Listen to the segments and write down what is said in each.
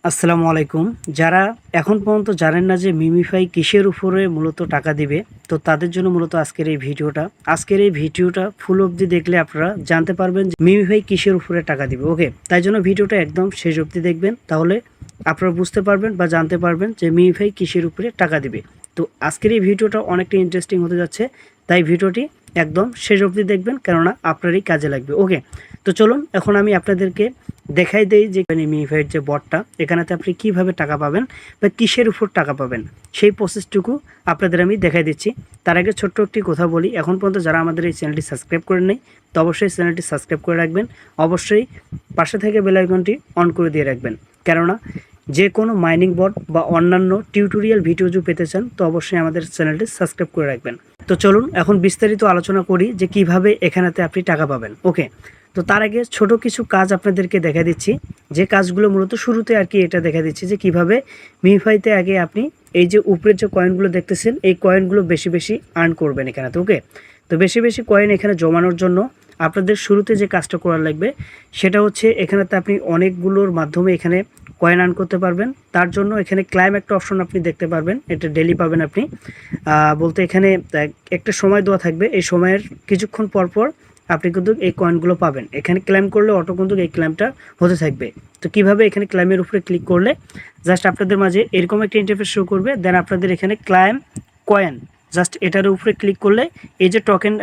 আসসালামু আলাইকুম। যারা এখন পর্যন্ত জানেন না যে মিমিফাই কিসের উপরে মূলত টাকা দিবে, তো তাদের জন্য মূলত আজকের এই ভিডিওটা ফুল অবধি দেখলে আপনারা জানতে পারবেন যে মিমিফাই কিসের উপরে টাকা দিবে। ওকে, তাই জন্য ভিডিওটা একদম শেষ অবধি দেখবেন, তাহলে আপনারা বুঝতে পারবেন বা জানতে পারবেন যে মিমিফাই কিসের উপরে টাকা দিবে। তো আজকের এই ভিডিওটা অনেকটা ইন্টারেস্টিং হতে যাচ্ছে, তাই ভিডিওটি একদম শেষ অবধি দেখবেন, কেননা আপনারই কাজে লাগবে। ওকে, তো চলুন এখন আমি আপনাদেরকে দেখাই দেই যে মিমিফাইয়ের যে বটটা, এখানেতে আপনি কিভাবে টাকা পাবেন বা কিসের উপর টাকা পাবেন, সেই প্রসেসটুকু আপনাদের আমি দেখাই দিচ্ছি। তার আগে ছোট্ট একটি কথা বলি, এখন পর্যন্ত যারা আমাদের এই চ্যানেলটি সাবস্ক্রাইব করেন নাই, তো অবশ্যই চ্যানেলটি সাবস্ক্রাইব করে রাখবেন। অবশ্যই পাশে থেকে বেল আইকনটি অন করে দিয়ে রাখবেন, কেননা যে কোনো মাইনিং বট বা অন্যান্য টিউটোরিয়াল ভিডিও যদি পেতে চান, তো অবশ্যই আমাদের চ্যানেলটি সাবস্ক্রাইব করে রাখবেন। তো চলুন এখন বিস্তারিত আলোচনা করি যে কিভাবে এখানেতে আপনি টাকা পাবেন। ওকে, তো তার আগে ছোট কিছু কাজ আপনাদেরকে দেখা দিচ্ছি, যে কাজগুলো মূলত শুরুতে আর কি এটা দেখা দিচ্ছি যে কিভাবে মিমিফাইতে আগে আপনি এই যে উপরের যে কয়েনগুলো দেখতেছেন, এই কয়েনগুলো বেশি বেশি আর্ন করবেন এখানেতে। ওকে, তো বেশি বেশি কয়েন এখানে জমানোর জন্য আপনাদের শুরুতে যে কাজটা করার লাগবে সেটা হচ্ছে এখানেতে আপনি অনেকগুলোর মাধ্যমে এখানে কয়েন আর্ন করতে পারবেন। তার জন্য এখানে ক্লাইম একটা অপশন আপনি দেখতে পারবেন, এটা ডেলি পাবেন আপনি। বলতে এখানে একটা সময় দেওয়া থাকবে, এই সময়ের কিছুক্ষণ পর পর আপনি কিন্তু এই কয়েনগুলো পাবেন। এখানে ক্লেম করলে অটো কিন্তু এই ক্লেমটা হতে থাকবে। তো কিভাবে, এখানে ক্লেমের উপরে ক্লিক করলে জাস্ট আপনাদের মাঝে এরকম একটা ইন্টারফেস শো করবে, দেন আপনাদের এখানে ক্লেম কয়েন, জাস্ট এটার উপরে ক্লিক করলে এই যে টোকেন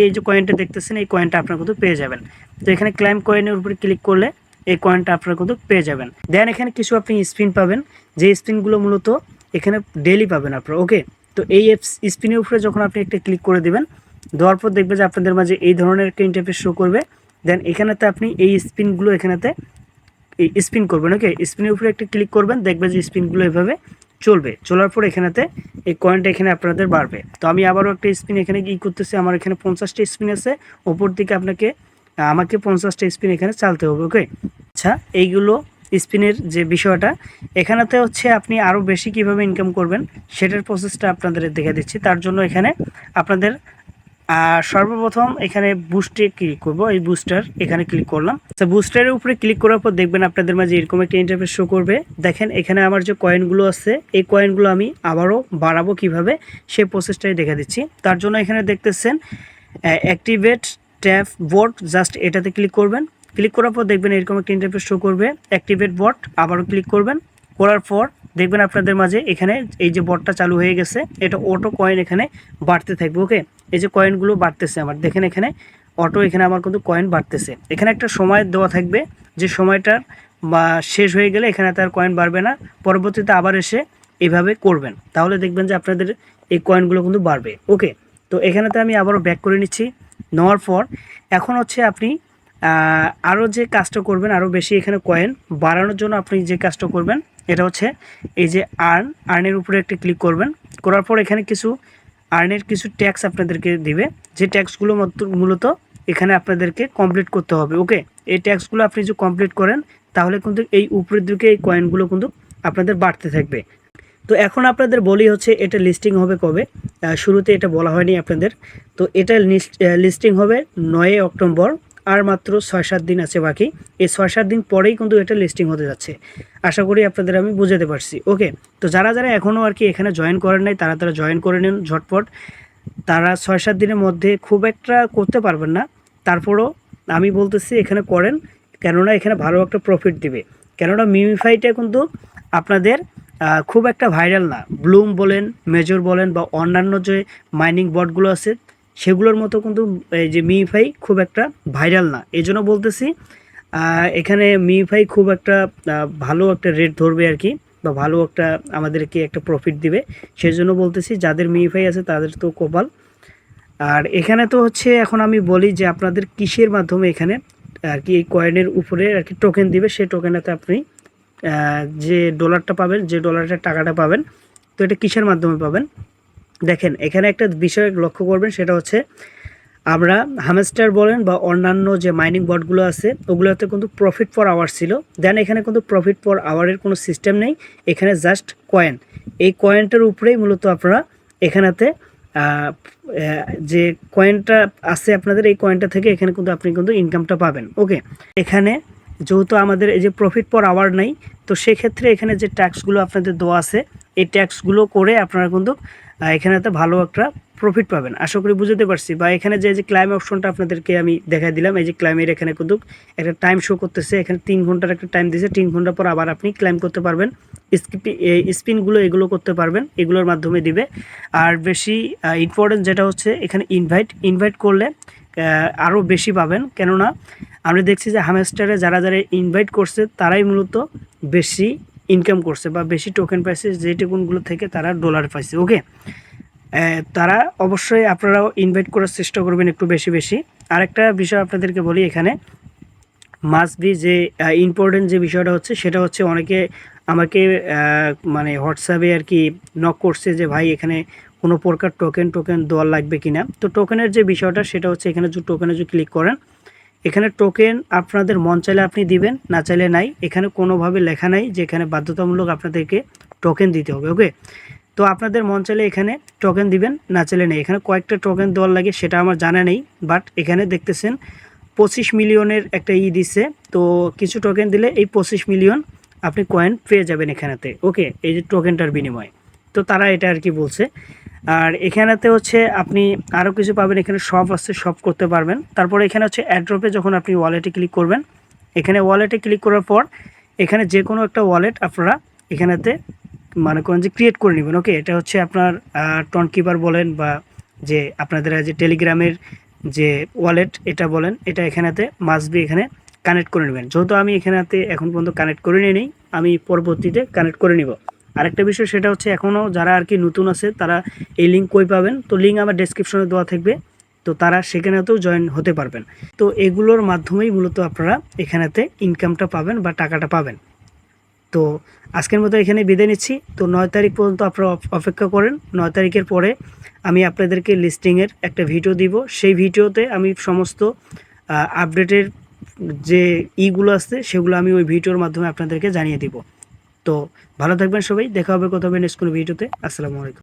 এই যে কয়েনটা দেখতেছেন, এই কয়েনটা আপনার কিন্তু পেয়ে যাবেন। তো এখানে ক্লেম কয়েনের উপরে ক্লিক করলে এই কয়েনটা আপনার কিন্তু পেয়ে যাবেন। দেন এখানে কিছু আপনি স্পিন পাবেন, যে স্পিনগুলো মূলত এখানে ডেলি পাবেন আপনার। ওকে, তো এই স্পিনের উপরে যখন আপনি একটা ক্লিক করে দেবেন, দেওয়ার পর দেখবে যে আপনাদের মাঝে এই ধরনের একটা ইন্টারফেস শো করবে। দেন এখানেতে আপনি এই স্পিনগুলো এখানেতে স্পিন করবেন। ওকে, স্পিনের উপরে একটা ক্লিক করবেন, দেখবে যে স্পিনগুলো এভাবে চলবে। চলার পর এখানেতে এই কয়েনটা এখানে আপনাদের বাড়বে। তো আমি আবারও একটা স্পিন এখানে কি করতেছি, আমার এখানে 50টা স্পিন আছে, ওপর দিকে আমাকে 50টা স্পিন এখানে চালতে হবে। ওকে, আচ্ছা, এইগুলো স্পিনের যে বিষয়টা, এখানেতে হচ্ছে আপনি আরও বেশি কিভাবে ইনকাম করবেন সেটার প্রসেসটা আপনাদের দেখে দিচ্ছি। তার জন্য এখানে আপনাদের সর্বপ্রথম এখানে বুস্টে ক্লিক করব, এই বুস্টার এখানে ক্লিক করলাম। তো বুস্টারের উপরে ক্লিক করার পর দেখবেন আপনাদের মাঝে এরকম একটা ইন্টারফেস শো করবে। দেখেন এখানে আমার যে কয়েনগুলো আছে, এই কয়েনগুলো আমি আবারও বাড়াবো কিভাবে সেই প্রসেসটাই দেখা দিচ্ছি। তার জন্য এখানে দেখতেছেন অ্যাক্টিভেট ট্যাপ বট, জাস্ট এটাতে ক্লিক করবেন। ক্লিক করার পর দেখবেন এরকম একটা ইন্টারফেস শো করবে, অ্যাক্টিভেট বট, আবারও ক্লিক করবেন। করার পর দেখবেন আপনাদের মাঝে এখানে এই যে বটটা চালু হয়ে গেছে, এটা অটো কয়েন এখানে বাড়তে থাকবে। ওকে, এই যে কয়েনগুলো বাড়তেছে আমার, দেখেন এখানে অটো এখানে আমার কিন্তু কয়েন বাড়তেছে। এখানে একটা সময় দেওয়া থাকবে, যে সময়টার বা শেষ হয়ে গেলে এখানে তার কয়েন বাড়বে না, পরবর্তীতে আবার এসে এইভাবে করবেন, তাহলে দেখবেন যে আপনাদের এই কয়েনগুলো কিন্তু বাড়বে। ওকে, তো এখানেতে আমি আবারও ব্যাক করে নিচ্ছি। নেওয়ার পর এখন হচ্ছে আপনি আরও যে কাজটা করবেন, আরও বেশি এখানে কয়েন বাড়ানোর জন্য আপনি যে কাজটা করবেন, এটা হচ্ছে এই যে আর্নের উপরে একটা ক্লিক করবেন। করার পর এখানে কিছু আর্নের কিছু ট্যাক্স আপনাদেরকে দিবে, যে ট্যাক্সগুলো মূলত এখানে আপনাদেরকে কমপ্লিট করতে হবে। ওকে, এই ট্যাক্সগুলো আপনি যদি কমপ্লিট করেন, তাহলে কিন্তু এই উপরের দিকে এই কয়েনগুলো কিন্তু আপনাদের বাড়তে থাকবে। তো এখন আপনাদের বলি হচ্ছে এটা লিস্টিং হবে কবে, শুরুতে এটা বলা হয়নি আপনাদের। তো এটা লিস্টিং হবে 9 অক্টোবর, আর মাত্র 6-7 দিন আছে বাকি। এই 6-7 দিন পরেই কিন্তু এটা লিস্টিং হতে যাচ্ছে। আশা করি আপনাদের আমি বুঝাতে পারছি। ওকে, তো যারা যারা এখনও আর কি এখানে জয়েন করেন নাই, তারা তারা জয়েন করে নিন ঝটপট। তারা 6-7 দিনের মধ্যে খুব একটা করতে পারবেন না, তারপরও আমি বলতেছি এখানে করেন, কেননা এখানে ভালো একটা প্রফিট দিবে। কেননা মিমিফাইটা কিন্তু আপনাদের খুব একটা ভাইরাল না। ব্লুম বলেন, মেজর বলেন বা অন্যান্য যে মাইনিং বটগুলো আছে, সেগুলোর মতো কিন্তু এই যে মিমিফাই খুব একটা ভাইরাল না। এই জন্য বলতেছি এখানে মিমিফাই খুব একটা ভালো একটা রেট ধরবে আর কি, বা ভালো একটা আমাদেরকে একটা প্রফিট দিবে। সেই জন্য বলতেছি যাদের মিমিফাই আছে তাদের তো কপাল। আর এখানে তো হচ্ছে এখন আমি বলি যে আপনাদের কিসের মাধ্যমে এখানে আর কি এই কয়েনের উপরে আর কি টোকেন দিবে, সেই টোকেনটাতে আপনি যে ডলারটা পাবেন, যে ডলারটার টাকাটা পাবেন, তো এটা কিসের মাধ্যমে পাবেন। দেখেন এখানে একটা বিষয় লক্ষ্য করবেন, সেটা হচ্ছে আমরা হামস্টার বলেন বা অন্যান্য যে মাইনিং বটগুলো আছে, ওগুলোতে কিন্তু প্রফিট পার আওয়ার ছিল। দেন এখানে কিন্তু প্রফিট পার আওয়ারের কোনো সিস্টেম নেই, এখানে জাস্ট কয়েন। এই কয়েনটার উপরেই মূলত আপনারা এখানেতে যে কয়েনটা আছে আপনাদের, এই কয়েনটা থেকে এখানে কিন্তু আপনি কিন্তু ইনকামটা পাবেন। ওকে, এখানে যেহেতু আমাদের এই যে প্রফিট পার আওয়ার নেই, তো সেক্ষেত্রে এখানে যে ট্যাক্সগুলো আপনাদের দেওয়া আছে এই ট্যাক্সগুলো করে আপনারা কিন্তু এখানেতে ভালো একটা প্রফিট পাবেন। আশা করি বুঝতে পারছি। বা এখানে যে ক্লাইম অপশনটা আপনাদেরকে আমি দেখাই দিলাম, এই যে ক্লাইমের এখানে কিন্তু একটা টাইম শো করতেছে, এখানে 3 ঘন্টার একটা টাইম দিয়েছে, 3 ঘন্টা পর আবার আপনি ক্লাইম করতে পারবেন। স্পিনগুলো এগুলো করতে পারবেন, এগুলোর মাধ্যমে দিবে। আর বেশি ইম্পর্টেন্ট যেটা হচ্ছে এখানে ইনভাইট করলে আরও বেশি পাবেন। কেননা আমরা দেখছি যে হ্যামস্টারে যারা ইনভাইট করছে তারাই মূলত বেশি ইনকাম করছে বা বেশি টোকেন পাইছে, যে টোকেনগুলো থেকে তারা ডলার পাইছে। ওকে, তারা অবশ্যই আপনারাও ইনভাইট করার চেষ্টা করবেন একটু বেশি বেশি। আরেকটা বিষয় আপনাদেরকে বলি, এখানে মাস্ট বি যে ইম্পর্টেন্ট যে বিষয়টা হচ্ছে সেটা হচ্ছে অনেকে আমাকে মানে হোয়াটসঅ্যাপে আর কি নক করছে যে ভাই এখানে কোনো প্রকার টোকেন দেওয়ার লাগবে কিনা। তো টোকেনের যে বিষয়টা সেটা হচ্ছে এখানে যে টোকেনে যদি ক্লিক করেন, এখানে টোকেন আপনাদের মন চাইলে আপনি দিবেন, না চাইলে নাই। এখানে কোনোভাবে লেখা নাই যে এখানে বাধ্যতামূলক আপনাদেরকে টোকেন দিতে হবে। ওকে, তো আপনাদের মন চাইলে এখানে টোকেন দিবেন, না চাইলে নেই। এখানে কয়েকটা টোকেন দেওয়ার লাগে সেটা আমার জানা নেই, বাট এখানে দেখতেছেন 25 মিলিয়নের একটা দিছে। তো কিছু টোকেন দিলে এই 25 মিলিয়ন আপনি কয়েন পেয়ে যাবেন এখানেতে। ওকে, এই যে টোকেনটার বিনিময়ে, তো তারা এটা আর কি বলছে। আর এখানেতে হচ্ছে আপনি আরও কিছু পাবেন, এখানে সব আছে, সব করতে পারবেন। তারপরে এখানে হচ্ছে অ্যাড্রপে যখন আপনি ওয়ালেটে ক্লিক করবেন, এখানে ওয়ালেটে ক্লিক করার পর এখানে যে কোনো একটা ওয়ালেট আপনারা এখানেতে মনে করেন যে ক্রিয়েট করে নেবেন। ওকে, এটা হচ্ছে আপনার টনকিপার বলেন বা যে আপনাদের যে টেলিগ্রামের যে ওয়ালেট এটা বলেন, এটা এখানেতে মাস্ট বি এখানে কানেক্ট করে নেবেন। যেহেতু আমি এখানেতে এখন পর্যন্ত কানেক্ট করে নিই, আমি পরবর্তীতে কানেক্ট করে নিব। আরেকটা বিষয় সেটা হচ্ছে এখনও যারা আর কি নতুন আছে তারা এই লিঙ্ক কই পাবেন, তো লিঙ্ক আমার ডেসক্রিপশনে দেওয়া থাকবে, তো তারা সেখানেতেও জয়েন হতে পারবেন। তো এগুলোর মাধ্যমেই মূলত আপনারা এখানেতে ইনকামটা পাবেন বা টাকাটা পাবেন। তো আজকের মতো এখানে বিদায় নিচ্ছি। তো 9 তারিখ পর্যন্ত আপনারা অপেক্ষা করেন। 9 তারিখের পরে আমি আপনাদেরকে লিস্টিংয়ের একটা ভিডিও দিব। সেই ভিডিওতে আমি সমস্ত আপডেটের যে ইগুলো আছে সেগুলো আমি ওই ভিডিওর মাধ্যমে আপনাদেরকে জানিয়ে দিব। তো ভালো থাকবেন সবাই, দেখা হবে কথা হবে নেক্সট কোনো ভিডিওতে। আসসালামু আলাইকুম।